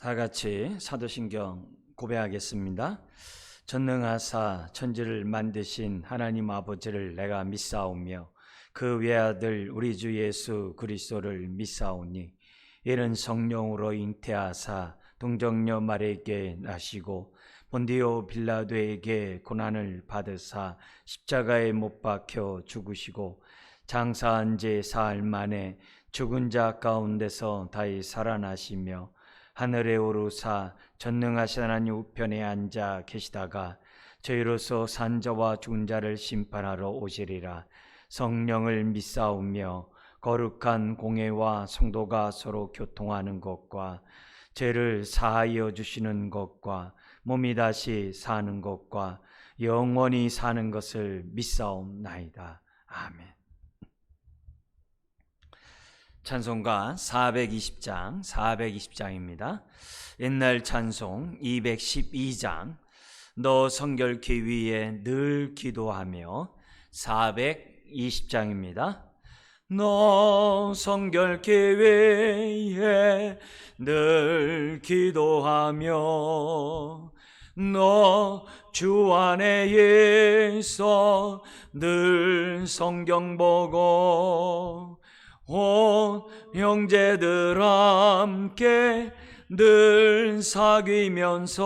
다 같이 사도신경 고백하겠습니다. 전능하사 천지를 만드신 하나님 아버지를 내가 믿사오며 그 외아들 우리 주 예수 그리스도를 믿사오니 이는 성령으로 잉태하사 동정녀 마리아에게 나시고 본디오 빌라도에게 고난을 받으사 십자가에 못 박혀 죽으시고 장사한 지 사흘 만에 죽은 자 가운데서 다시 살아나시며 하늘에 오르사 전능하신 하나님 우편에 앉아 계시다가 저희로서 산 자와 죽은 자를 심판하러 오시리라. 성령을 믿사오며 거룩한 공회와 성도가 서로 교통하는 것과 죄를 사하여 주시는 것과 몸이 다시 사는 것과 영원히 사는 것을 믿사옵나이다. 아멘. 찬송가 420장입니다. 옛날 찬송 212장 너 성결케 위에 늘 기도하며 420장입니다. 너 성결케 위에 늘 기도하며 너 주 안에 있어 늘 성경 보고 온 형제들 함께 늘 사귀면서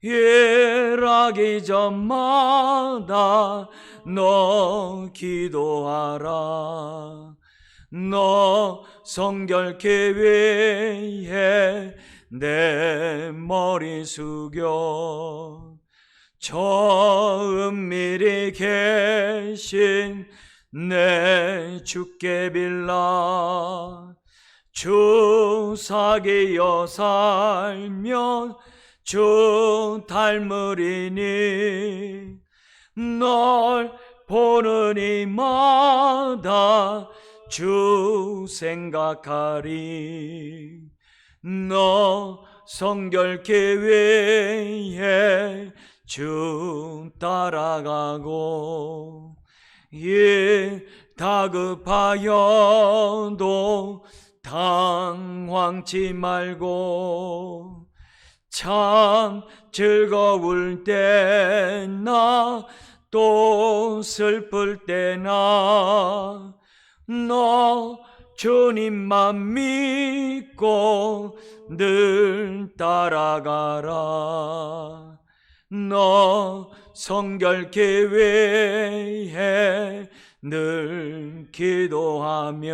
일하기 전마다 너 기도하라. 너 성결케 위에 내 머리 숙여 저 은밀히 계신 내 주께 빌라. 주 사귀어 살면 주 닮으리니 널 보는 이마다 주 생각하리. 너 성결케 위에 주 따라가고 다급하여도 당황치 말고 참 즐거울 때나 또 슬플 때나 너 주님만 믿고 늘 따라가라. 너 성결케 위에 늘 기도하며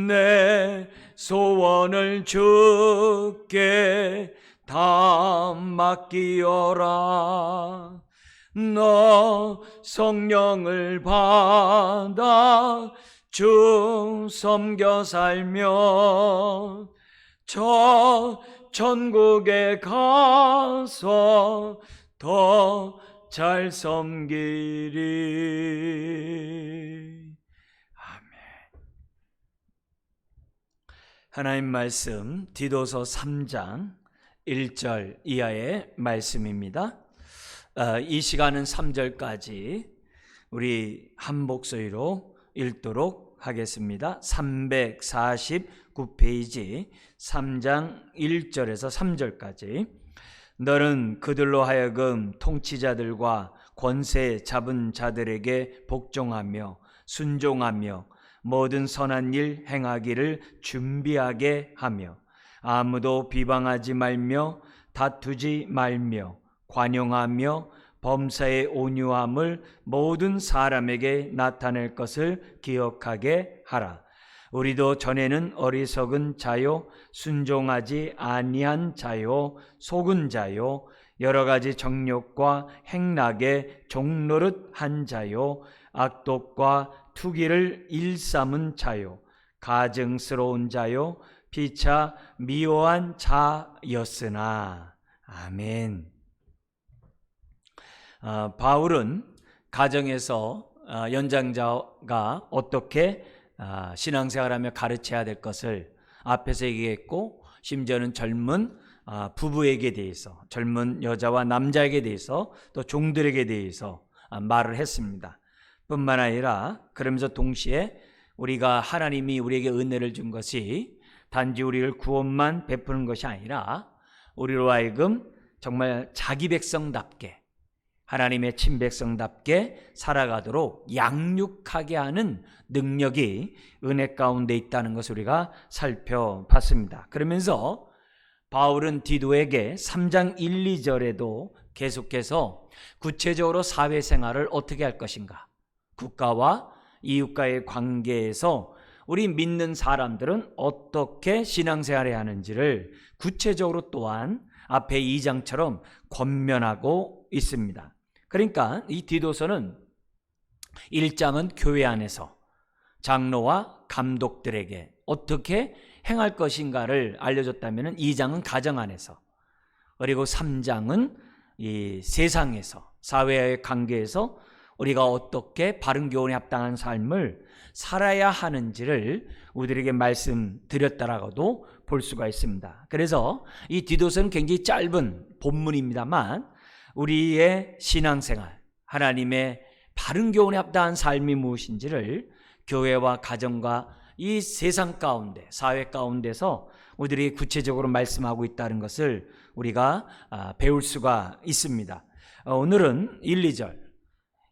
내 소원을 주께 다 맡기어라. 너 성령을 받아 주 섬겨 살면 저 천국에 가서 더 잘 섬기리. 아멘. 하나님 말씀 디도서 3장 1절 이하의 말씀입니다. 이 시간은 3절까지 우리 한 목소리로 읽도록 하겠습니다. 349페이지 3장 1절에서 3절까지. 너는 그들로 하여금 통치자들과 권세 잡은 자들에게 복종하며 순종하며 모든 선한 일 행하기를 준비하게 하며 아무도 비방하지 말며 다투지 말며 관용하며 범사의 온유함을 모든 사람에게 나타낼 것을 기억하게 하라. 우리도 전에는 어리석은 자요 순종하지 아니한 자요 속은 자요 여러 가지 정욕과 행락에 종노릇한 자요 악독과 투기를 일삼은 자요 가증스러운 자요 피차 미워한 자였으나. 아멘. 바울은 가정에서 연장자가 어떻게 신앙생활하며 가르쳐야 될 것을 앞에서 얘기했고, 심지어는 젊은 부부에게 대해서, 젊은 여자와 남자에게 대해서, 또 종들에게 대해서 말을 했습니다. 뿐만 아니라 그러면서 동시에 우리가 하나님이 우리에게 은혜를 준 것이 단지 우리를 구원만 베푸는 것이 아니라 우리로 하여금 정말 자기 백성답게, 하나님의 친백성답게 살아가도록 양육하게 하는 능력이 은혜 가운데 있다는 것을 우리가 살펴봤습니다. 그러면서 바울은 디도에게 3장 1, 2절에도 계속해서 구체적으로 사회생활을 어떻게 할 것인가, 국가와 이웃과의 관계에서 우리 믿는 사람들은 어떻게 신앙생활을 해야 하는지를 구체적으로 또한 앞에 2장처럼 권면하고 있습니다. 그러니까 이 디도서는 1장은 교회 안에서 장로와 감독들에게 어떻게 행할 것인가를 알려줬다면 2장은 가정 안에서, 그리고 3장은 이 세상에서, 사회의 관계에서 우리가 어떻게 바른 교훈에 합당한 삶을 살아야 하는지를 우리들에게 말씀드렸다라고도 볼 수가 있습니다. 그래서 이 디도서는 굉장히 짧은 본문입니다만 우리의 신앙생활, 하나님의 바른 교훈에 합당한 삶이 무엇인지를 교회와 가정과 이 세상 가운데, 사회 가운데서 우리들이 구체적으로 말씀하고 있다는 것을 우리가 배울 수가 있습니다. 오늘은 1, 2절,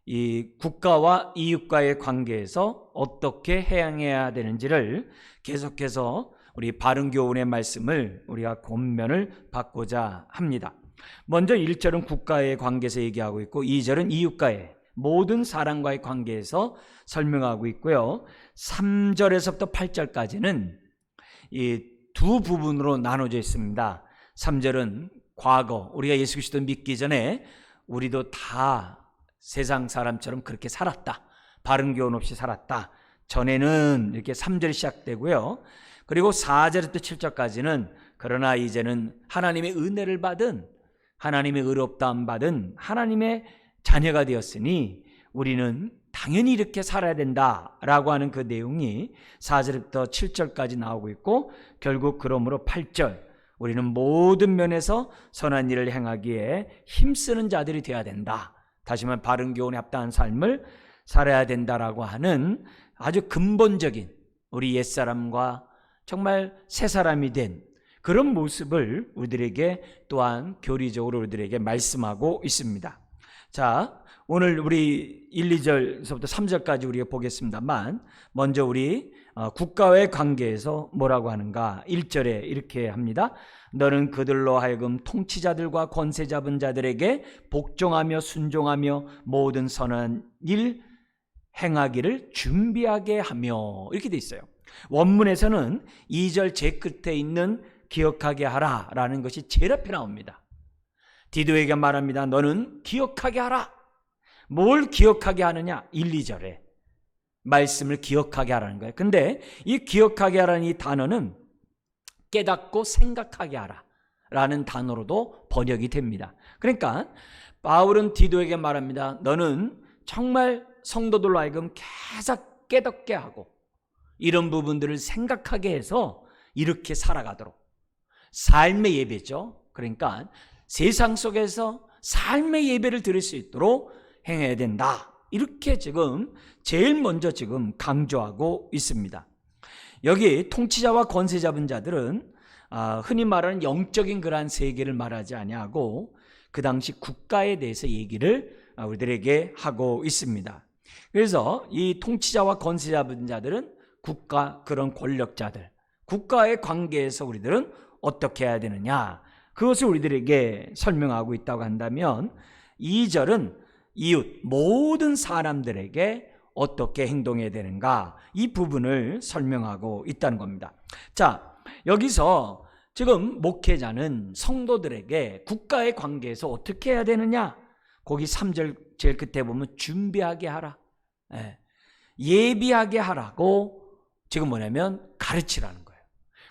이 국가와 이웃과의 관계에서 어떻게 행해야 되는지를 계속해서 우리 바른 교훈의 말씀을 우리가 권면을 받고자 합니다. 먼저 1절은 국가의 관계에서 얘기하고 있고 2절은 이웃과의 모든 사람과의 관계에서 설명하고 있고요. 3절에서부터 8절까지는 이 두 부분으로 나눠져 있습니다. 3절은 과거, 우리가 예수 그리스도 믿기 전에 우리도 다 세상 사람처럼 그렇게 살았다, 바른 교훈 없이 살았다, 전에는 이렇게 3절이 시작되고요. 그리고 4절부터 7절까지는 그러나 이제는 하나님의 은혜를 받은, 하나님의 의롭다함 받은 하나님의 자녀가 되었으니 우리는 당연히 이렇게 살아야 된다라고 하는 그 내용이 4절부터 7절까지 나오고 있고, 결국 그러므로 8절, 우리는 모든 면에서 선한 일을 행하기에 힘쓰는 자들이 되어야 된다, 다시 말해 바른 교훈에 합당한 삶을 살아야 된다라고 하는 아주 근본적인 우리 옛사람과 정말 새 사람이 된 그런 모습을 우리들에게 또한 교리적으로 우리들에게 말씀하고 있습니다. 자, 오늘 우리 1, 2절서부터 3절까지 우리가 보겠습니다만, 먼저 우리 국가와의 관계에서 뭐라고 하는가. 1절에 이렇게 합니다. 너는 그들로 하여금 통치자들과 권세 잡은 자들에게 복종하며 순종하며 모든 선한 일 행하기를 준비하게 하며, 이렇게 돼 있어요. 원문에서는 2절 제 끝에 있는 기억하게 하라 라는 것이 제일 앞에 나옵니다. 디도에게 말합니다. 너는 기억하게 하라. 뭘 기억하게 하느냐? 1, 2절에 말씀을 기억하게 하라는 거예요. 근데 이 기억하게 하라는 이 단어는 깨닫고 생각하게 하라 라는 단어로도 번역이 됩니다. 그러니까 바울은 디도에게 말합니다. 너는 정말 성도들로 하여금 계속 깨닫게 하고 이런 부분들을 생각하게 해서 이렇게 살아가도록, 삶의 예배죠. 그러니까 세상 속에서 삶의 예배를 드릴 수 있도록 행해야 된다, 이렇게 지금 제일 먼저 지금 강조하고 있습니다. 여기 통치자와 권세 잡은 자들은 흔히 말하는 영적인 그러한 세계를 말하지 아니하고 그 당시 국가에 대해서 얘기를 우리들에게 하고 있습니다. 그래서 이 통치자와 권세 잡은 자들은 국가, 그런 권력자들, 국가의 관계에서 우리들은 어떻게 해야 되느냐, 그것을 우리들에게 설명하고 있다고 한다면 2절은 이웃, 모든 사람들에게 어떻게 행동해야 되는가, 이 부분을 설명하고 있다는 겁니다. 자, 여기서 지금 목회자는 성도들에게 국가의 관계에서 어떻게 해야 되느냐, 거기 3절 제일 끝에 보면 준비하게 하라, 예비하게 하라고 지금 뭐냐면 가르치라는 거예요.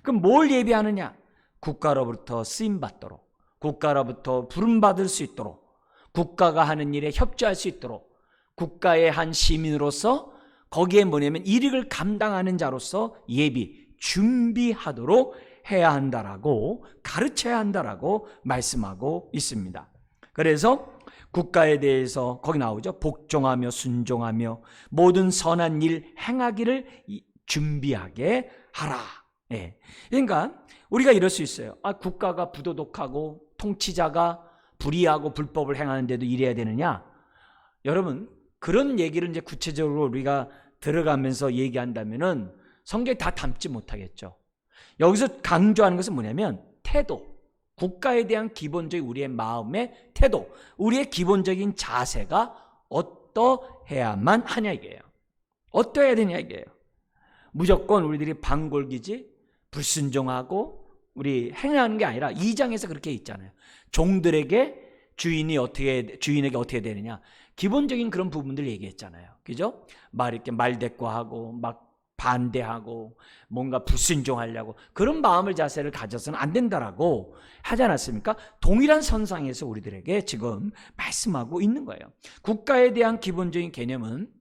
그럼 뭘 예비하느냐? 국가로부터 쓰임받도록, 국가로부터 부름받을 수 있도록, 국가가 하는 일에 협조할 수 있도록, 국가의 한 시민으로서 거기에 뭐냐면 이익을 감당하는 자로서 예비, 준비하도록 해야 한다라고, 가르쳐야 한다라고 말씀하고 있습니다. 그래서 국가에 대해서 거기 나오죠. 복종하며 순종하며 모든 선한 일 행하기를 준비하게 하라, 예. 그러니까 우리가 이럴 수 있어요. 국가가 부도덕하고 통치자가 불의하고 불법을 행하는데도 이래야 되느냐? 여러분, 그런 얘기를 이제 구체적으로 우리가 들어가면서 얘기한다면은 성경에 다 담지 못하겠죠. 여기서 강조하는 것은 뭐냐면 태도, 국가에 대한 기본적인 우리의 마음의 태도, 우리의 기본적인 자세가 어떠해야만 하냐 이게요. 어떠해야 되냐 이게요. 무조건 우리들이 방골기지 불순종하고 우리 행하는 게 아니라 2장에서 그렇게 있잖아요. 종들에게 주인에게 어떻게 되느냐. 기본적인 그런 부분들 얘기했잖아요. 그죠? 이렇게 말대꾸하고 막 반대하고 뭔가 불순종하려고 그런 마음을 자세를 가져서는 안 된다라고 하지 않았습니까? 동일한 선상에서 우리들에게 지금 말씀하고 있는 거예요. 국가에 대한 기본적인 개념은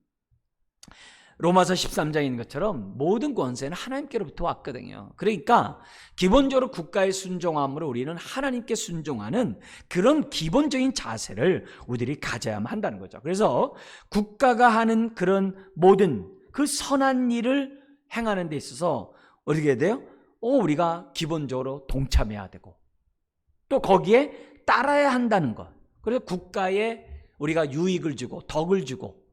로마서 13장에 있는 것처럼 모든 권세는 하나님께로부터 왔거든요. 그러니까 기본적으로 국가의 순종함으로 우리는 하나님께 순종하는 그런 기본적인 자세를 우리들이 가져야만 한다는 거죠. 그래서 국가가 하는 그런 모든 그 선한 일을 행하는 데 있어서 어떻게 해야 돼요? 우리가 기본적으로 동참해야 되고 또 거기에 따라야 한다는 것. 그래서 국가에 우리가 유익을 주고 덕을 주고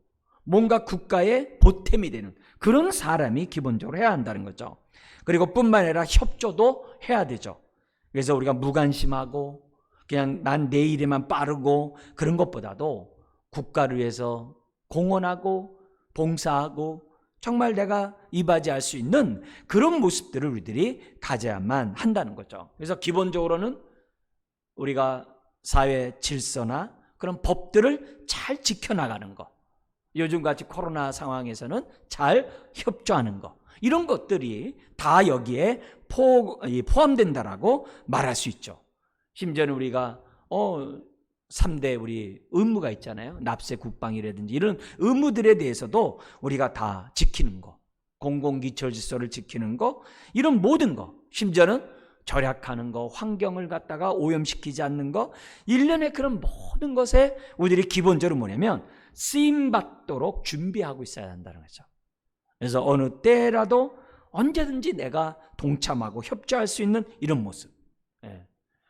뭔가 국가에 보탬이 되는 그런 사람이 기본적으로 해야 한다는 거죠. 그리고 뿐만 아니라 협조도 해야 되죠. 그래서 우리가 무관심하고 그냥 난 내 일에만 빠르고 그런 것보다도 국가를 위해서 공헌하고 봉사하고 정말 내가 이바지할 수 있는 그런 모습들을 우리들이 가져야만 한다는 거죠. 그래서 기본적으로는 우리가 사회 질서나 그런 법들을 잘 지켜나가는 것, 요즘같이 코로나 상황에서는 잘 협조하는 것, 이런 것들이 다 여기에 포함된다라고 말할 수 있죠. 심지어는 우리가 3대 우리 의무가 있잖아요. 납세 국방이라든지 이런 의무들에 대해서도 우리가 다 지키는 거, 공공기초 질서를 지키는 거, 이런 모든 거, 심지어는 절약하는 거, 환경을 갖다가 오염시키지 않는 거, 일련의 그런 모든 것에 우리들이 기본적으로 뭐냐면 쓰임받도록 준비하고 있어야 한다는 거죠. 그래서 어느 때라도 언제든지 내가 동참하고 협조할 수 있는 이런 모습.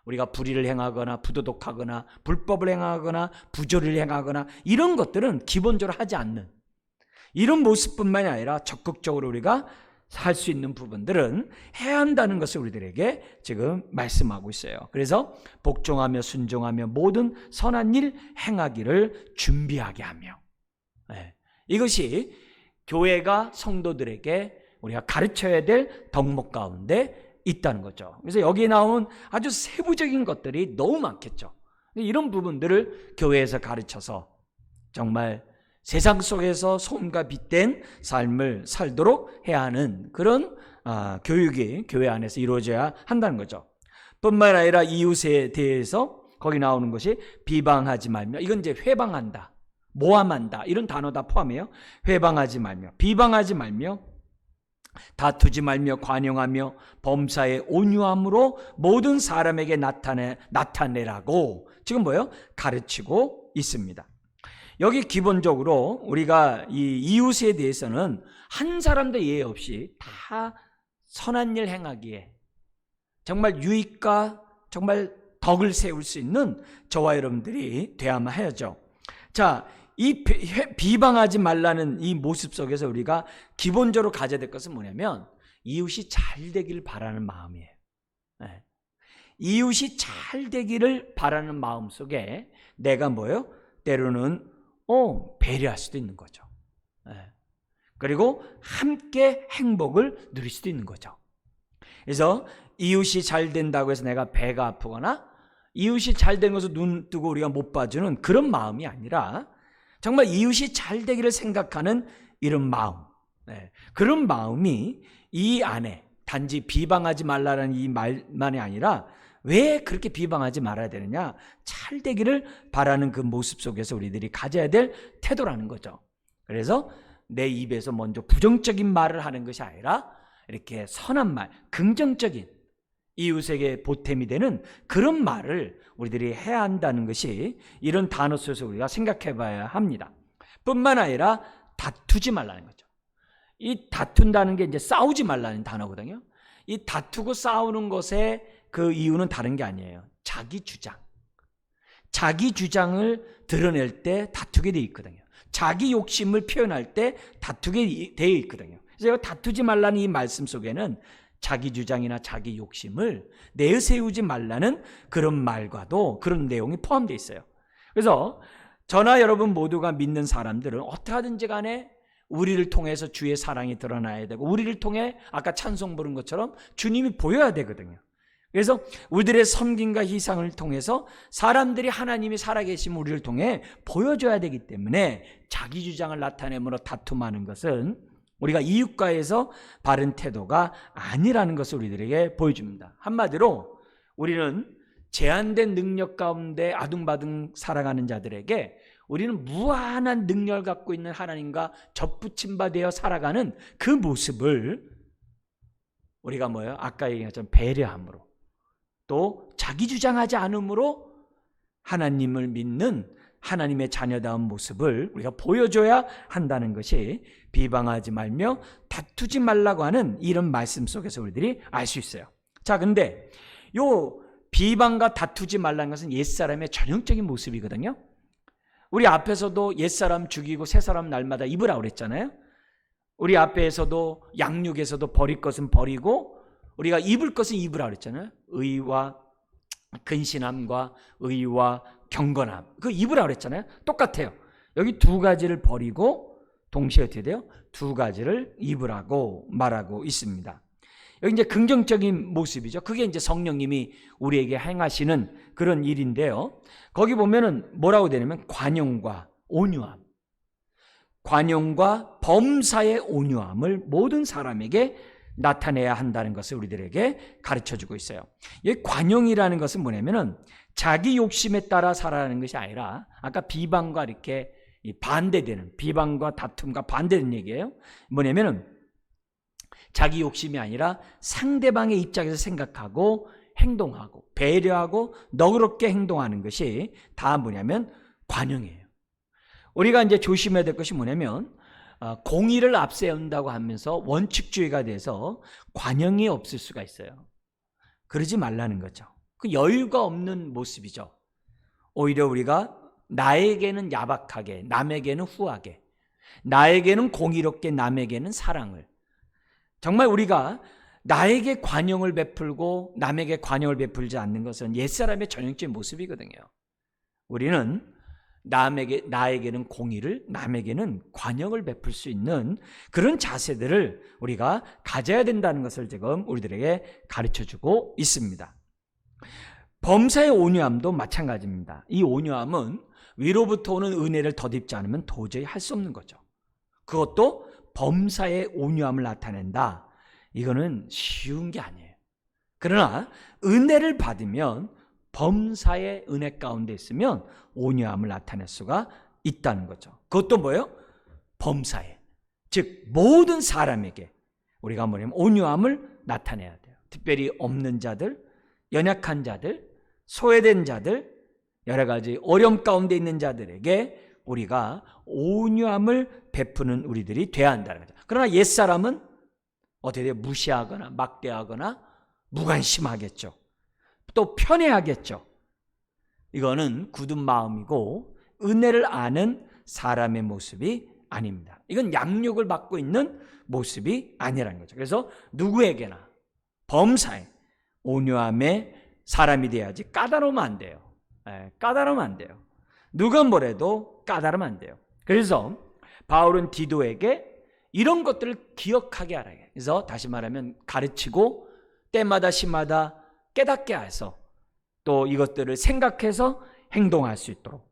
우리가 불의를 행하거나 부도덕하거나 불법을 행하거나 부조리를 행하거나 이런 것들은 기본적으로 하지 않는 이런 모습뿐만이 아니라 적극적으로 우리가 할 수 있는 부분들은 해야 한다는 것을 우리들에게 지금 말씀하고 있어요. 그래서 복종하며 순종하며 모든 선한 일 행하기를 준비하게 하며, 이것이 교회가 성도들에게 우리가 가르쳐야 될 덕목 가운데 있다는 거죠. 그래서 여기에 나온 아주 세부적인 것들이 너무 많겠죠. 이런 부분들을 교회에서 가르쳐서 정말 세상 속에서 소음과 빛된 삶을 살도록 해야 하는 그런 교육이 교회 안에서 이루어져야 한다는 거죠. 뿐만 아니라 이웃에 대해서 거기 나오는 것이 비방하지 말며, 이건 이제 회방한다, 모함한다 이런 단어 다 포함해요. 회방하지 말며, 비방하지 말며, 다투지 말며, 관용하며, 범사에 온유함으로 모든 사람에게 나타내라고 지금 뭐예요? 가르치고 있습니다. 여기 기본적으로 우리가 이 이웃에 대해서는 한 사람도 예외 없이 다 선한 일 행하기에 정말 유익과 정말 덕을 세울 수 있는 저와 여러분들이 되야만 해야죠. 자, 이 비방하지 말라는 이 모습 속에서 우리가 기본적으로 가져야 될 것은 뭐냐면 이웃이 잘 되기를 바라는 마음이에요. 이웃이 잘 되기를 바라는 마음 속에 내가 뭐예요? 때로는 배려할 수도 있는 거죠. 그리고 함께 행복을 누릴 수도 있는 거죠. 그래서 이웃이 잘 된다고 해서 내가 배가 아프거나 이웃이 잘 된 것을 눈 뜨고 우리가 못 봐주는 그런 마음이 아니라 정말 이웃이 잘 되기를 생각하는 이런 마음, 그런 마음이 이 안에 단지 비방하지 말라는 이 말만이 아니라 왜 그렇게 비방하지 말아야 되느냐? 잘 되기를 바라는 그 모습 속에서 우리들이 가져야 될 태도라는 거죠. 그래서 내 입에서 먼저 부정적인 말을 하는 것이 아니라 이렇게 선한 말, 긍정적인 이웃에게 보탬이 되는 그런 말을 우리들이 해야 한다는 것이 이런 단어 속에서 우리가 생각해 봐야 합니다. 뿐만 아니라 다투지 말라는 거죠. 이 다툰다는 게 이제 싸우지 말라는 단어거든요. 이 다투고 싸우는 것의 그 이유는 다른 게 아니에요. 자기 주장. 자기 주장을 드러낼 때 다투게 돼 있거든요. 자기 욕심을 표현할 때 다투게 돼 있거든요. 그래서 다투지 말라는 이 말씀 속에는 자기 주장이나 자기 욕심을 내세우지 말라는 그런 말과도 그런 내용이 포함되어 있어요. 그래서 저나 여러분 모두가 믿는 사람들은 어떻게 하든지 간에 우리를 통해서 주의 사랑이 드러나야 되고, 우리를 통해 아까 찬송 부른 것처럼 주님이 보여야 되거든요. 그래서 우리들의 섬김과 희생을 통해서 사람들이 하나님이 살아계신 우리를 통해 보여줘야 되기 때문에 자기 주장을 나타내므로 다툼하는 것은 우리가 이웃과에서 바른 태도가 아니라는 것을 우리들에게 보여줍니다. 한마디로 우리는 제한된 능력 가운데 아둥바둥 살아가는 자들에게 우리는 무한한 능력을 갖고 있는 하나님과 접붙임 바 되어 살아가는 그 모습을 우리가 뭐예요? 아까 얘기했던 배려함으로, 또 자기 주장하지 않음으로 하나님을 믿는 하나님의 자녀다운 모습을 우리가 보여줘야 한다는 것이 비방하지 말며 다투지 말라고 하는 이런 말씀 속에서 우리들이 알 수 있어요. 자, 근데 요 비방과 다투지 말라는 것은 옛사람의 전형적인 모습이거든요. 우리 앞에서도 옛사람 죽이고 새사람 날마다 입으라고 그랬잖아요. 우리 앞에서도 양육에서도 버릴 것은 버리고 우리가 입을 것은 입으라고 그랬잖아요. 의와 근신함과 의와 경건함, 그 입으라고 그랬잖아요. 똑같아요. 여기 두 가지를 버리고 동시에 어떻게 돼요? 두 가지를 입으라고 말하고 있습니다. 여기 이제 긍정적인 모습이죠. 그게 이제 성령님이 우리에게 행하시는 그런 일인데요. 거기 보면은 뭐라고 되냐면 관용과 온유함, 관용과 범사의 온유함을 모든 사람에게 나타내야 한다는 것을 우리들에게 가르쳐주고 있어요. 이 관용이라는 것은 뭐냐면은 자기 욕심에 따라 살아가는 것이 아니라, 아까 비방과 이렇게 반대되는, 비방과 다툼과 반대되는 얘기예요. 뭐냐면은 자기 욕심이 아니라 상대방의 입장에서 생각하고 행동하고 배려하고 너그럽게 행동하는 것이 다 뭐냐면 관용이에요. 우리가 이제 조심해야 될 것이 뭐냐면 공의를 앞세운다고 하면서 원칙주의가 돼서 관용이 없을 수가 있어요. 그러지 말라는 거죠. 그 여유가 없는 모습이죠. 오히려 우리가 나에게는 야박하게, 남에게는 후하게, 나에게는 공의롭게, 남에게는 사랑을, 정말 우리가 나에게 관용을 베풀고 남에게 관용을 베풀지 않는 것은 옛사람의 전형적인 모습이거든요. 우리는 나에게는 공의를, 남에게는 관용을 베풀 수 있는 그런 자세들을 우리가 가져야 된다는 것을 지금 우리들에게 가르쳐주고 있습니다. 범사의 온유함도 마찬가지입니다. 이 온유함은 위로부터 오는 은혜를 덧입지 않으면 도저히 할 수 없는 거죠. 그것도 범사의 온유함을 나타낸다. 이거는 쉬운 게 아니에요. 그러나 은혜를 받으면, 범사의 은혜 가운데 있으면 온유함을 나타낼 수가 있다는 거죠. 그것도 뭐예요? 범사에, 즉 모든 사람에게 우리가 뭐냐면 온유함을 나타내야 돼요. 특별히 없는 자들, 연약한 자들, 소외된 자들, 여러 가지 어려움 가운데 있는 자들에게 우리가 온유함을 베푸는 우리들이 돼야 한다는 거죠. 그러나 옛사람은 어떻게 돼요? 무시하거나 막대하거나 무관심하겠죠. 또 편애하겠죠. 이거는 굳은 마음이고 은혜를 아는 사람의 모습이 아닙니다. 이건 양육을 받고 있는 모습이 아니라는 거죠. 그래서 누구에게나 범사에 온유함의 사람이 돼야지 까다로우면 안 돼요. 까다로우면 안 돼요. 누가 뭐래도 까다로우면 안 돼요. 그래서 바울은 디도에게 이런 것들을 기억하게 하라. 그래서 다시 말하면 가르치고 때마다 시마다 깨닫게 해서 또 이것들을 생각해서 행동할 수 있도록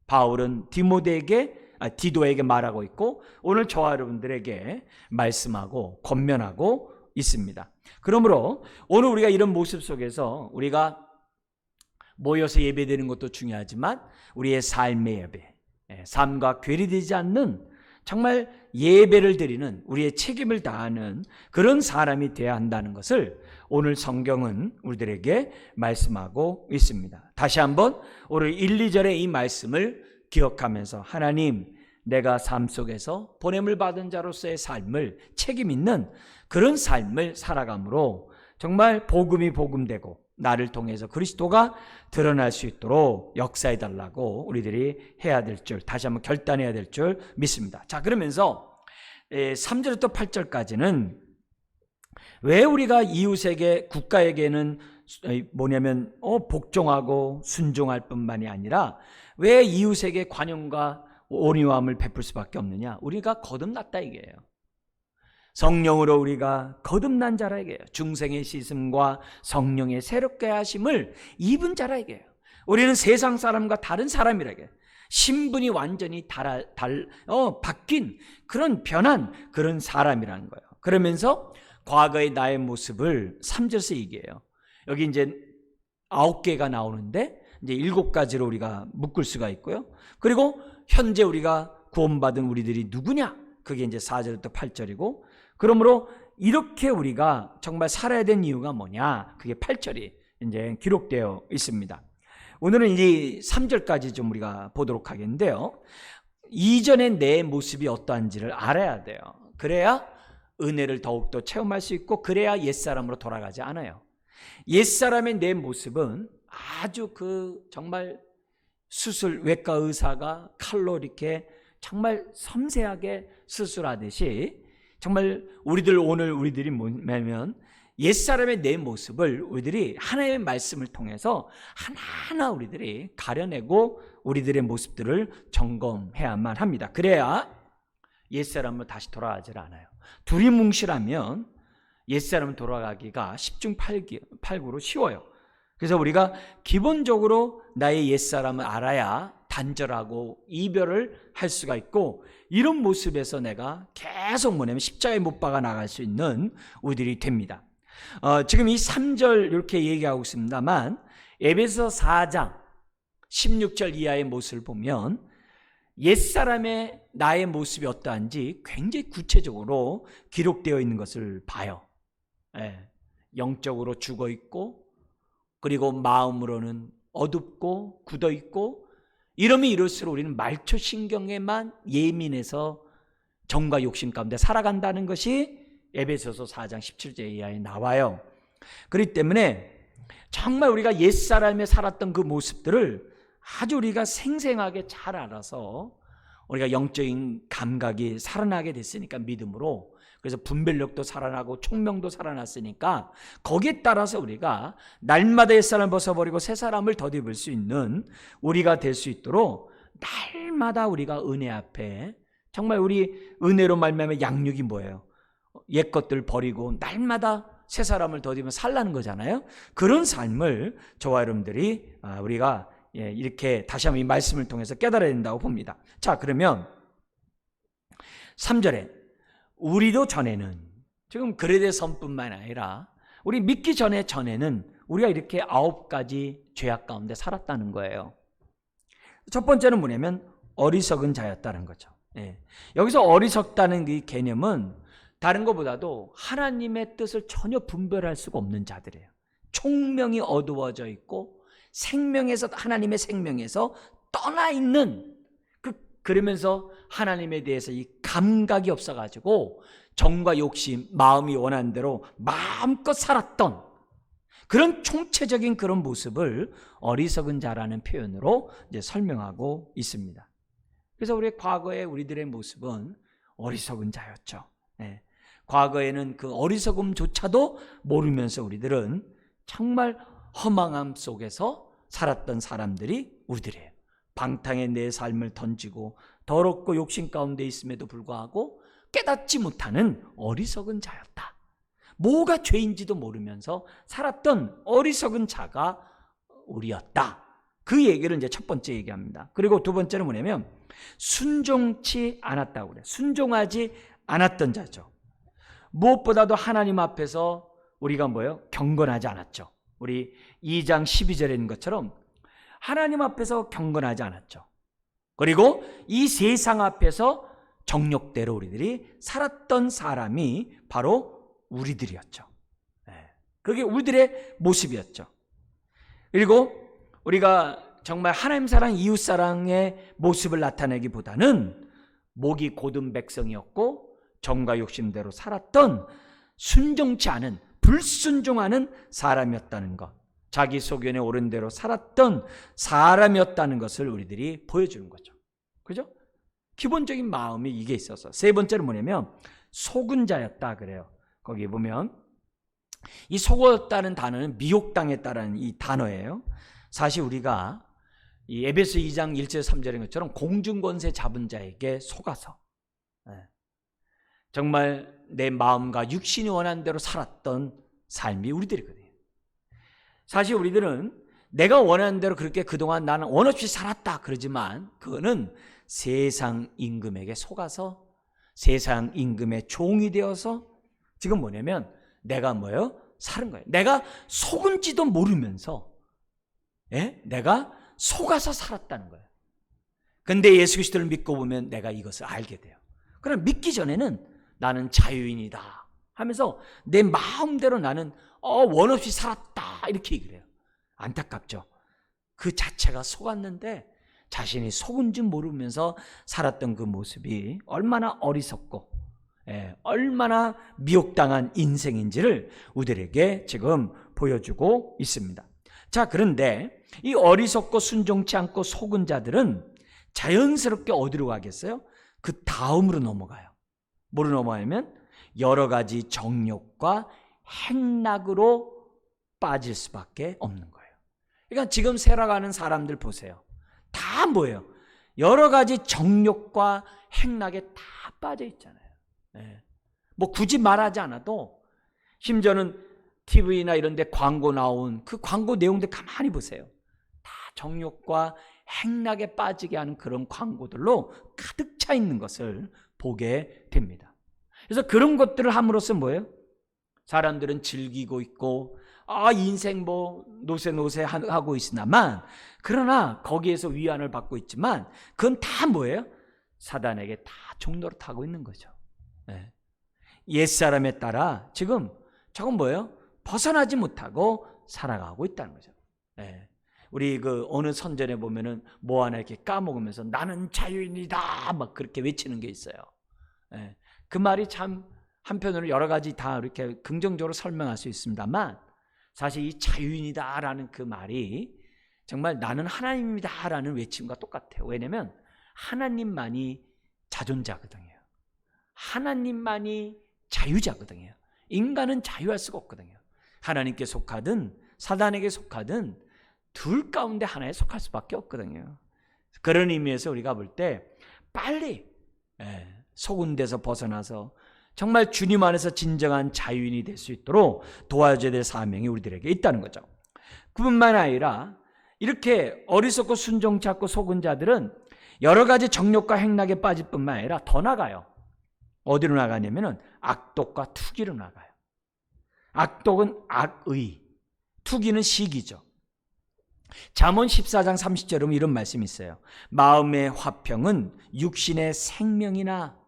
바울은 디도에게 말하고 있고 오늘 저와 여러분들에게 말씀하고 권면하고 있습니다. 그러므로 오늘 우리가 이런 모습 속에서 우리가 모여서 예배드리는 것도 중요하지만 우리의 삶의 예배, 삶과 괴리되지 않는 정말 예배를 드리는, 우리의 책임을 다하는 그런 사람이 되어야 한다는 것을 오늘 성경은 우리들에게 말씀하고 있습니다. 다시 한번 오늘 1, 2절의 이 말씀을 기억하면서 하나님, 내가 삶 속에서 보냄을 받은 자로서의 삶을 책임 있는 그런 삶을 살아감으로 정말 복음이 복음되고 나를 통해서 그리스도가 드러날 수 있도록 역사해 달라고 우리들이 해야 될 줄, 다시 한번 결단해야 될 줄 믿습니다. 자, 그러면서 3절부터 8절까지는 왜 우리가 이웃에게, 국가에게는 뭐냐면 복종하고 순종할 뿐만이 아니라 왜 이웃에게 관용과 온유함을 베풀 수밖에 없느냐? 우리가 거듭났다 이게요. 성령으로 우리가 거듭난 자라 이게요. 중생의 씻음과 성령의 새롭게 하심을 입은 자라 이게요. 우리는 세상 사람과 다른 사람이라 이게요. 신분이 완전히 바뀐 그런 변한 그런 사람이라는 거예요. 그러면서 과거의 나의 모습을 3절에서 얘기해요. 여기 이제 9개가 나오는데 이제 7가지로 우리가 묶을 수가 있고요. 그리고 현재 우리가 구원받은 우리들이 누구냐? 그게 이제 4절부터 8절이고, 그러므로 이렇게 우리가 정말 살아야 되는 이유가 뭐냐? 그게 8절이 이제 기록되어 있습니다. 오늘은 이 3절까지 좀 우리가 보도록 하겠는데요. 이전에 내 모습이 어떠한지를 알아야 돼요. 그래야 은혜를 더욱더 체험할 수 있고, 그래야 옛사람으로 돌아가지 않아요. 옛사람의 내 모습은 아주 정말 외과 의사가 칼로 이렇게 정말 섬세하게 수술하듯이 정말 우리들이 뭐냐면 옛사람의 내 모습을 우리들이 하나님의 말씀을 통해서 하나하나 우리들이 가려내고 우리들의 모습들을 점검해야만 합니다. 그래야 옛사람으로 다시 돌아가지 않아요. 둘이 뭉실하면 옛사람 돌아가기가 10중 8구로 쉬워요. 그래서 우리가 기본적으로 나의 옛사람을 알아야 단절하고 이별을 할 수가 있고, 이런 모습에서 내가 계속 뭐냐면 십자가에 못 박아 나갈 수 있는 우리들이 됩니다. 지금 이 3절 이렇게 얘기하고 있습니다만, 에베소 4장 16절 이하의 모습을 보면 옛사람의 나의 모습이 어떠한지 굉장히 구체적으로 기록되어 있는 것을 봐요. 영적으로 죽어 있고, 그리고 마음으로는 어둡고 굳어 있고, 이러면 이럴수록 우리는 말초 신경에만 예민해서 정과 욕심 가운데 살아간다는 것이 에베소서 4장 17절 이하에 나와요. 그렇기 때문에 정말 우리가 옛사람에 살았던 그 모습들을 아주 우리가 생생하게 잘 알아서 우리가 영적인 감각이 살아나게 됐으니까, 믿음으로, 그래서 분별력도 살아나고 총명도 살아났으니까 거기에 따라서 우리가 날마다 옛사람을 벗어버리고 새 사람을 덧입을 수 있는 우리가 될 수 있도록 날마다 우리가 은혜 앞에, 정말 우리 은혜로 말미암아 양육이 뭐예요? 옛 것들 버리고 날마다 새 사람을 덧입으면 살라는 거잖아요. 그런 삶을 저와 여러분들이 우리가 이렇게 다시 한번 이 말씀을 통해서 깨달아야 된다고 봅니다. 자, 그러면 3절에 우리도 전에는, 지금 그레데 섬뿐만 아니라 우리 믿기 전에는 우리가 이렇게 9가지 죄악 가운데 살았다는 거예요. 첫 번째는 뭐냐면 어리석은 자였다는 거죠. 여기서 어리석다는 이 개념은 다른 것보다도 하나님의 뜻을 전혀 분별할 수가 없는 자들이에요. 총명이 어두워져 있고 하나님의 생명에서 떠나 있는, 그러면서 하나님에 대해서 이 감각이 없어가지고 정과 욕심, 마음이 원하는 대로 마음껏 살았던 그런 총체적인 그런 모습을 어리석은 자라는 표현으로 이제 설명하고 있습니다. 그래서 우리의 과거의 우리들의 모습은 어리석은 자였죠. 과거에는 그 어리석음조차도 모르면서 우리들은 정말 허망함 속에서 살았던 사람들이 우리들이에요. 방탕에 내 삶을 던지고 더럽고 욕심 가운데 있음에도 불구하고 깨닫지 못하는 어리석은 자였다. 뭐가 죄인지도 모르면서 살았던 어리석은 자가 우리였다. 그 얘기를 이제 첫 번째 얘기합니다. 그리고 두 번째는 뭐냐면 순종치 않았다고 그래요. 순종하지 않았던 자죠. 무엇보다도 하나님 앞에서 우리가 뭐예요? 경건하지 않았죠. 우리 2장 12절에 있는 것처럼 하나님 앞에서 경건하지 않았죠. 그리고 이 세상 앞에서 정욕대로 우리들이 살았던 사람이 바로 우리들이었죠. 그게 우리들의 모습이었죠. 그리고 우리가 정말 하나님 사랑, 이웃 사랑의 모습을 나타내기보다는 목이 곧은 백성이었고 정과 욕심대로 살았던 순종치 않은 불순종하는 사람이었다는 것, 자기 소견에 옳은 대로 살았던 사람이었다는 것을 우리들이 보여주는 거죠. 그죠? 기본적인 마음이 이게 있어서. 세 번째는 뭐냐면 속은 자였다 그래요. 거기 보면 이 속었다는 단어는 미혹당했다라는 이 단어예요. 사실 우리가 이 에베소 2장 1절 3절인 것처럼 공중권세 잡은 자에게 속아서 정말 내 마음과 육신이 원하는 대로 살았던 삶이 우리들이거든요. 사실 우리들은 내가 원하는 대로 그렇게 그동안 나는 원 없이 살았다 그러지만 그거는 세상 임금에게 속아서 세상 임금의 종이 되어서 지금 뭐냐면 내가 뭐예요? 사는 거예요. 내가 속은지도 모르면서 내가 속아서 살았다는 거예요. 근데 예수 그리스도를 믿고 보면 내가 이것을 알게 돼요. 그럼 믿기 전에는 나는 자유인이다 하면서 내 마음대로 나는 원 없이 살았다 이렇게 얘기를 해요. 안타깝죠. 그 자체가 속았는데 자신이 속은 줄 모르면서 살았던 그 모습이 얼마나 어리석고 얼마나 미혹당한 인생인지를 우리들에게 지금 보여주고 있습니다. 자, 그런데 이 어리석고 순종치 않고 속은 자들은 자연스럽게 어디로 가겠어요? 그 다음으로 넘어가요. 뭐로 넘어가냐면 여러 가지 정욕과 행락으로 빠질 수밖에 없는 거예요. 그러니까 지금 살아가는 사람들 보세요. 다 뭐예요? 여러 가지 정욕과 행락에 다 빠져 있잖아요. 뭐 굳이 말하지 않아도 심지어는 TV나 이런 데 광고 나온 그 광고 내용들 가만히 보세요. 다 정욕과 행락에 빠지게 하는 그런 광고들로 가득 차 있는 것을 보게 됩니다. 그래서 그런 것들을 함으로써 뭐예요? 사람들은 즐기고 있고 인생 뭐 노세 하고 있으나만 그러나 거기에서 위안을 받고 있지만 그건 다 뭐예요? 사단에게 다 종노릇하고 있는 거죠. 옛사람에 따라 지금 저건 뭐예요? 벗어나지 못하고 살아가고 있다는 거죠. 우리 그 어느 선전에 보면은 뭐 하나 이렇게 까먹으면서 나는 자유인이다 막 그렇게 외치는 게 있어요. 그 말이 참 한편으로 여러 가지 다 이렇게 긍정적으로 설명할 수 있습니다만 사실 이 자유인이다라는 그 말이 정말 나는 하나님이다라는 외침과 똑같아요. 왜냐하면 하나님만이 자존자거든요. 하나님만이 자유자거든요. 인간은 자유할 수가 없거든요. 하나님께 속하든 사단에게 속하든 둘 가운데 하나에 속할 수밖에 없거든요. 그런 의미에서 우리가 볼 때 빨리 속은 데서 벗어나서 정말 주님 안에서 진정한 자유인이 될 수 있도록 도와줘야 될 사명이 우리들에게 있다는 거죠. 그뿐만 아니라 이렇게 어리석고 순종치 않고 속은 자들은 여러 가지 정욕과 행락에 빠질 뿐만 아니라 더 나가요. 어디로 나가냐면 악독과 투기로 나가요. 악독은 악의, 투기는 시기죠. 잠언 14장 30절에 보면 이런 말씀이 있어요. 마음의 화평은 육신의 생명이나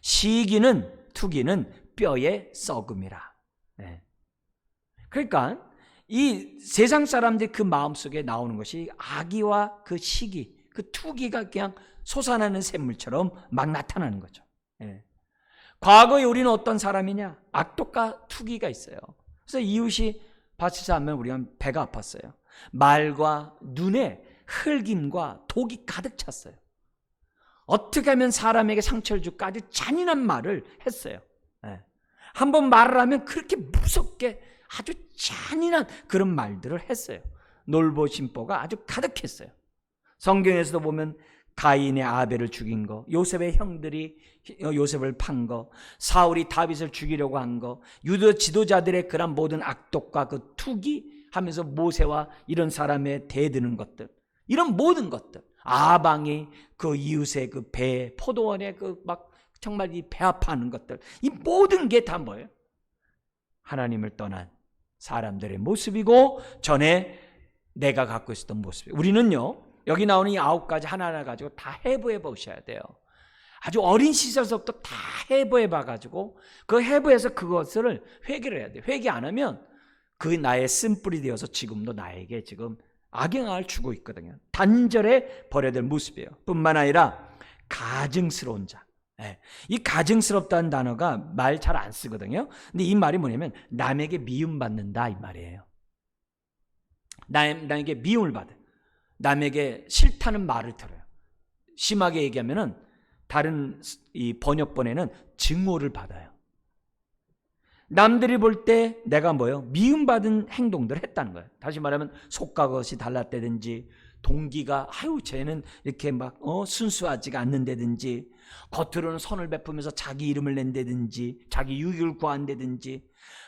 시기는 투기는 뼈의 썩음이라. 그러니까 이 세상 사람들이 그 마음속에 나오는 것이 악의와 그 시기, 그 투기가 그냥 솟아나는 샘물처럼 막 나타나는 거죠. 과거에 우리는 어떤 사람이냐? 악독과 투기가 있어요. 그래서 이웃이 밭에서 하면 우리가 배가 아팠어요. 말과 눈에 흙임과 독이 가득 찼어요. 어떻게 하면 사람에게 상처를 줄까 아주 잔인한 말을 했어요. 한번 말을 하면 그렇게 무섭게 아주 잔인한 그런 말들을 했어요. 놀보심보가 아주 가득했어요. 성경에서도 보면 가인의 아벨을 죽인 거, 요셉의 형들이 요셉을 판 거, 사울이 다윗을 죽이려고 한 거, 유다 지도자들의 그런 모든 악독과 그 투기 하면서 모세와 이런 사람에 대드는 것들, 이런 모든 것들, 아방이 그 이웃의 그 배, 포도원에 그 막 정말 이 배 아파하는 것들, 이 모든 게 다 뭐예요? 하나님을 떠난 사람들의 모습이고 전에 내가 갖고 있었던 모습이에요. 우리는요, 여기 나오는 이 9가지 하나하나 가지고 다 해부해 보셔야 돼요. 아주 어린 시절서부터 다 해부해 봐가지고 그 해부해서 그것을 회개를 해야 돼요. 회개 안 하면 그 나의 쓴뿌리 되어서 지금도 나에게 지금 악영향을 주고 있거든요. 단절해 버려야 될 모습이에요. 뿐만 아니라 가증스러운 자. 이 가증스럽다는 단어가 말 잘 안 쓰거든요. 근데 이 말이 뭐냐면 남에게 미움받는다 이 말이에요. 남에게 미움을 받아요. 남에게 싫다는 말을 들어요. 심하게 얘기하면은 다른 이 번역본에는 증오를 받아요. 남들이 볼 때 내가 미움받은 행동들을 했다는 거예요. 다시 말하면 속가것이 달랐다든지, 동기가 쟤는 이렇게 막 순수하지가 않는다든지, 겉으로는 선을 베푸면서 자기 이름을 낸다든지, 자기 유익을 구한다든지,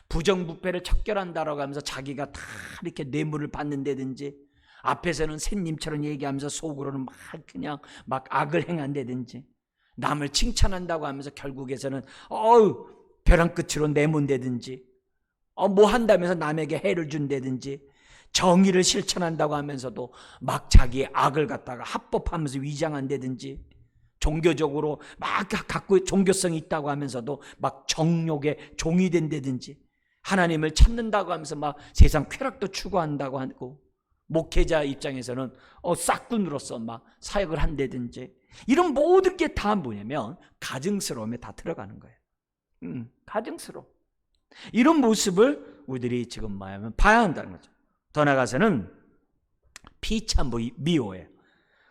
부정부패를 척결한다라고 하면서 자기가 다 이렇게 뇌물을 받는다든지, 앞에서는 샌님처럼 얘기하면서 속으로는 그냥 악을 행한다든지, 남을 칭찬한다고 하면서 결국에서는 벼랑 끝으로 내몬다든지, 뭐 한다면서 남에게 해를 준다든지, 정의를 실천한다고 하면서도 막 자기의 악을 갖다가 합법하면서 위장한다든지, 종교적으로 막 갖고 종교성이 있다고 하면서도 막 정욕의 종이 된다든지, 하나님을 찾는다고 하면서 막 세상 쾌락도 추구한다고 하고, 목회자 입장에서는 싹군으로서 막 사역을 한다든지, 이런 모든 게 다 뭐냐면 가증스러움에 다 들어가는 거예요. 가증스러움. 이런 모습을 우리들이 지금 봐야 한다는 거죠. 더 나아가서는 피차 미워예요.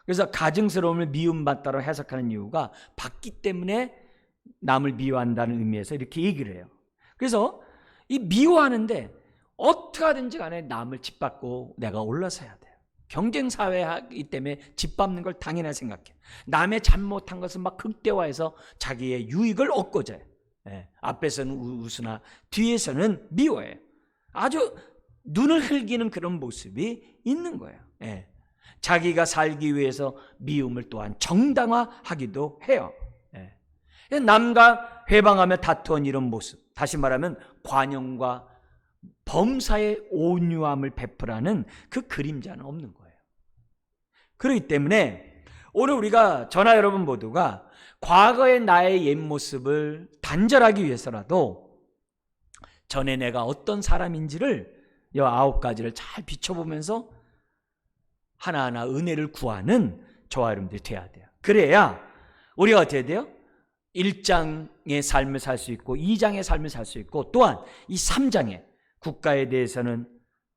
그래서 가증스러움을 미움받다로 해석하는 이유가 받기 때문에 남을 미워한다는 의미에서 이렇게 얘기를 해요. 그래서 이 미워하는데 어떻게 하든지 간에 남을 짓밟고 내가 올라서야 돼요. 경쟁사회이기 때문에 짓밟는 걸 당연하게 생각해요. 남의 잘못한 것을 막 극대화해서 자기의 유익을 얻고자 해요. 앞에서는 우스나 뒤에서는 미워해요. 아주 눈을 흘기는 그런 모습이 있는 거예요. 자기가 살기 위해서 미움을 또한 정당화하기도 해요. 남과 회방하며 다투는 이런 모습, 다시 말하면 관용과 범사의 온유함을 베풀라는 그 그림자는 없는 거예요. 그렇기 때문에 오늘 우리가 저나 여러분 모두가 과거의 나의 옛 모습을 단절하기 위해서라도 전에 내가 어떤 사람인지를 이 9가지를 잘 비춰보면서 하나하나 은혜를 구하는 저와 여러분들이 돼야 돼요. 그래야 우리가 어떻게 돼요? 1장의 삶을 살 수 있고 2장의 삶을 살 수 있고, 또한 이 3장의 국가에 대해서는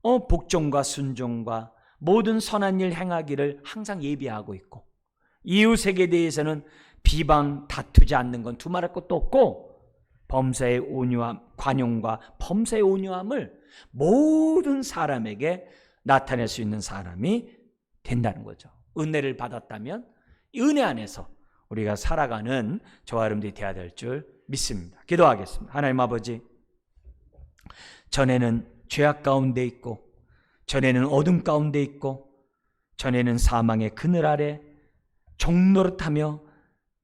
복종과 순종과 모든 선한 일 행하기를 항상 예비하고 있고, 이웃에게 대해서는 비방 다투지 않는 건 두말할 것도 없고, 범사의 온유함, 관용과 범사의 온유함을 모든 사람에게 나타낼 수 있는 사람이 된다는 거죠. 은혜를 받았다면 은혜 안에서 우리가 살아가는 저와 여러분들이 되어야 될 줄 믿습니다. 기도하겠습니다. 하나님 아버지, 전에는 죄악 가운데 있고, 전에는 어둠 가운데 있고, 전에는 사망의 그늘 아래 종노릇하며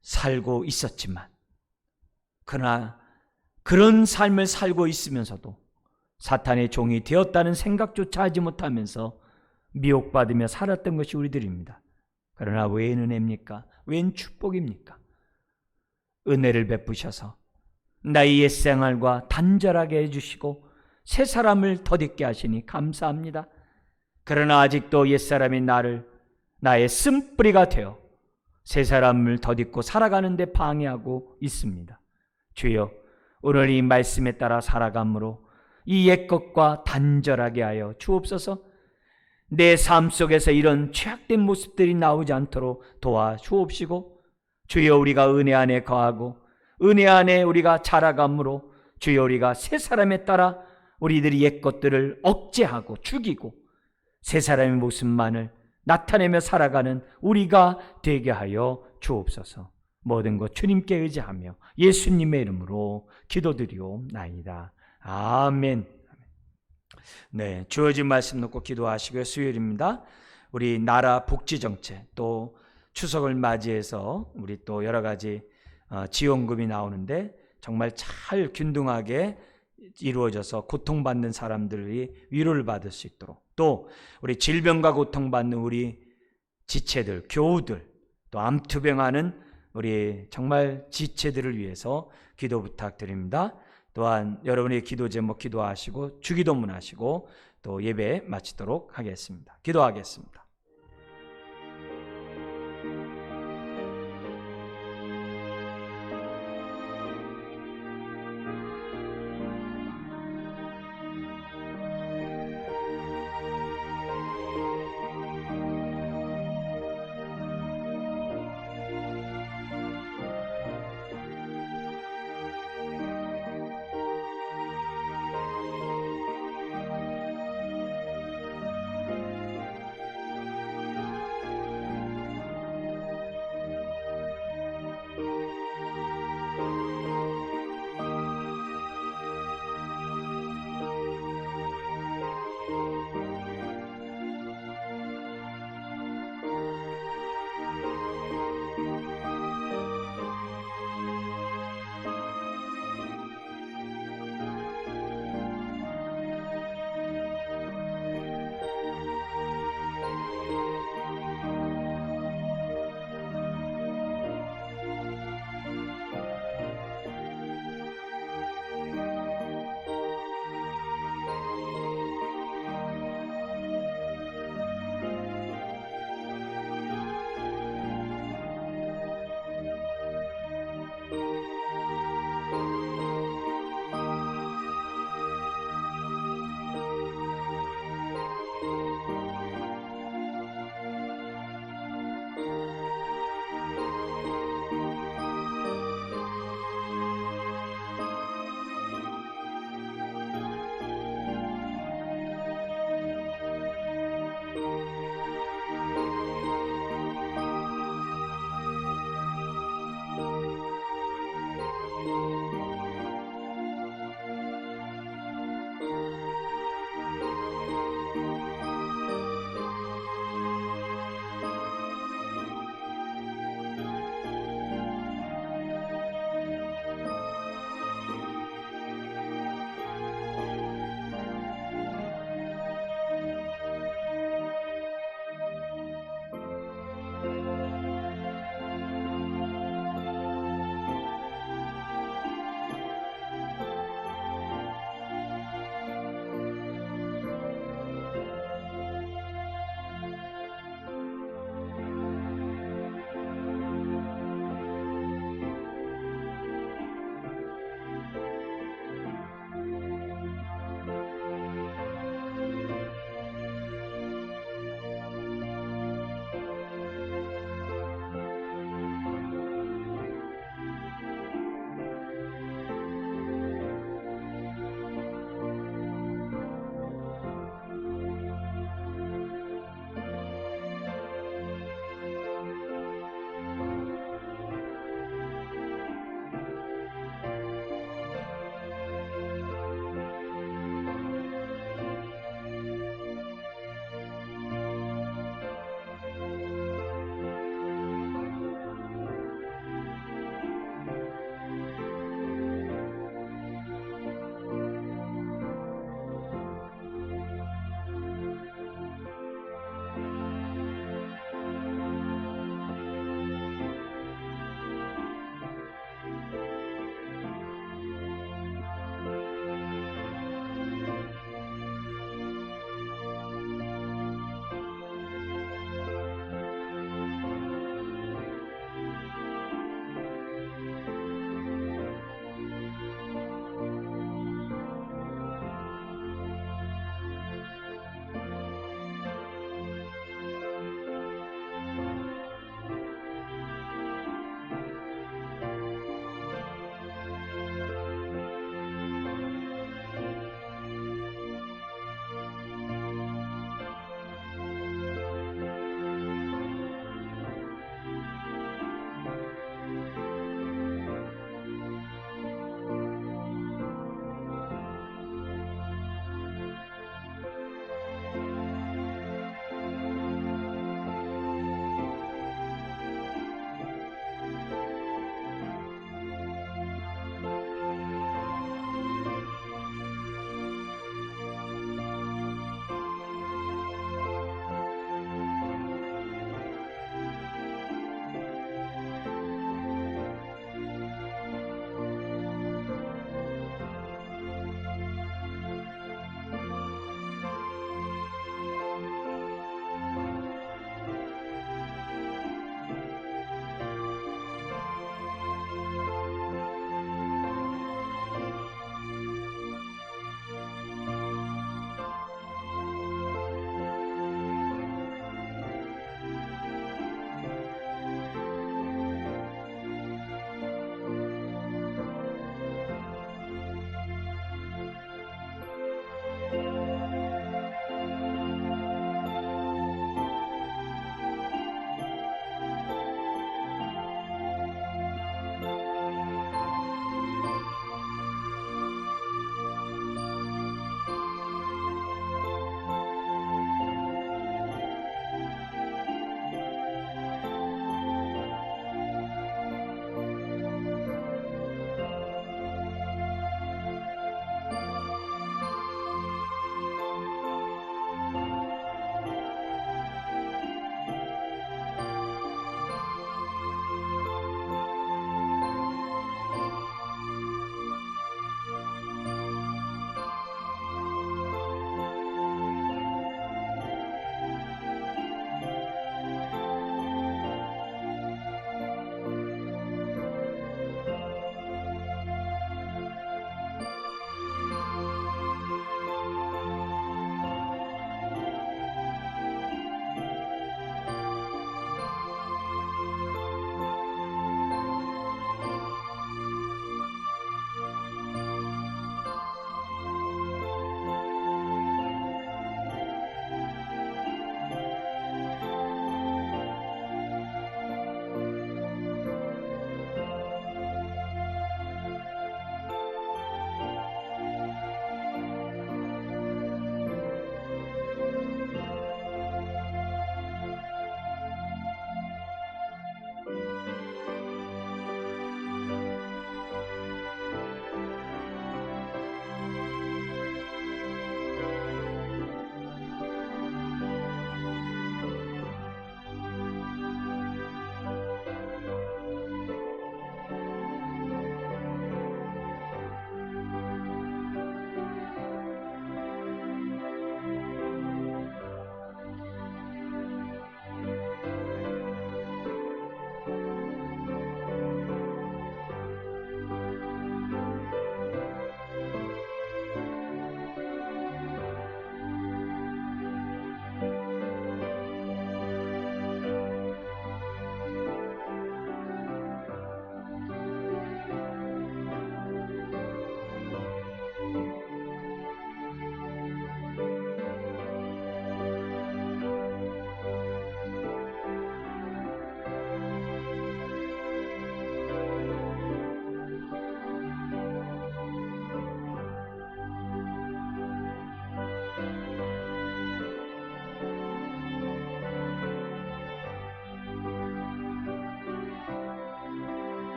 살고 있었지만, 그러나 그런 삶을 살고 있으면서도 사탄의 종이 되었다는 생각조차 하지 못하면서 미혹받으며 살았던 것이 우리들입니다. 그러나 웬 은혜입니까? 웬 축복입니까? 은혜를 베푸셔서 나의 옛생활과 단절하게 해주시고 새 사람을 덧입게 하시니 감사합니다. 그러나 아직도 옛사람이 나의 쓴뿌리가 되어 새 사람을 덧입고 살아가는 데 방해하고 있습니다. 주여, 오늘 이 말씀에 따라 살아감으로 이 옛것과 단절하게 하여 주옵소서. 내 삶 속에서 이런 죄악된 모습들이 나오지 않도록 도와주옵시고, 주여, 우리가 은혜 안에 거하고 은혜 안에 우리가 자라감으로 주여, 우리가 새 사람에 따라 우리들이 옛것들을 억제하고 죽이고 새 사람의 모습만을 나타내며 살아가는 우리가 되게 하여 주옵소서. 모든 것 주님께 의지하며 예수님의 이름으로 기도드리옵나이다. 아멘. 네, 주어진 말씀 놓고 기도하시고요. 수요일입니다. 우리 나라 복지정책, 또 추석을 맞이해서 우리 또 여러 가지 지원금이 나오는데 정말 잘 균등하게 이루어져서 고통받는 사람들이 위로를 받을 수 있도록, 또 우리 질병과 고통받는 우리 지체들, 교우들, 또 암투병하는 우리 정말 지체들을 위해서 기도 부탁드립니다. 또한 여러분의 기도 제목 기도하시고 주기도문 하시고 또 예배 마치도록 하겠습니다. 기도하겠습니다.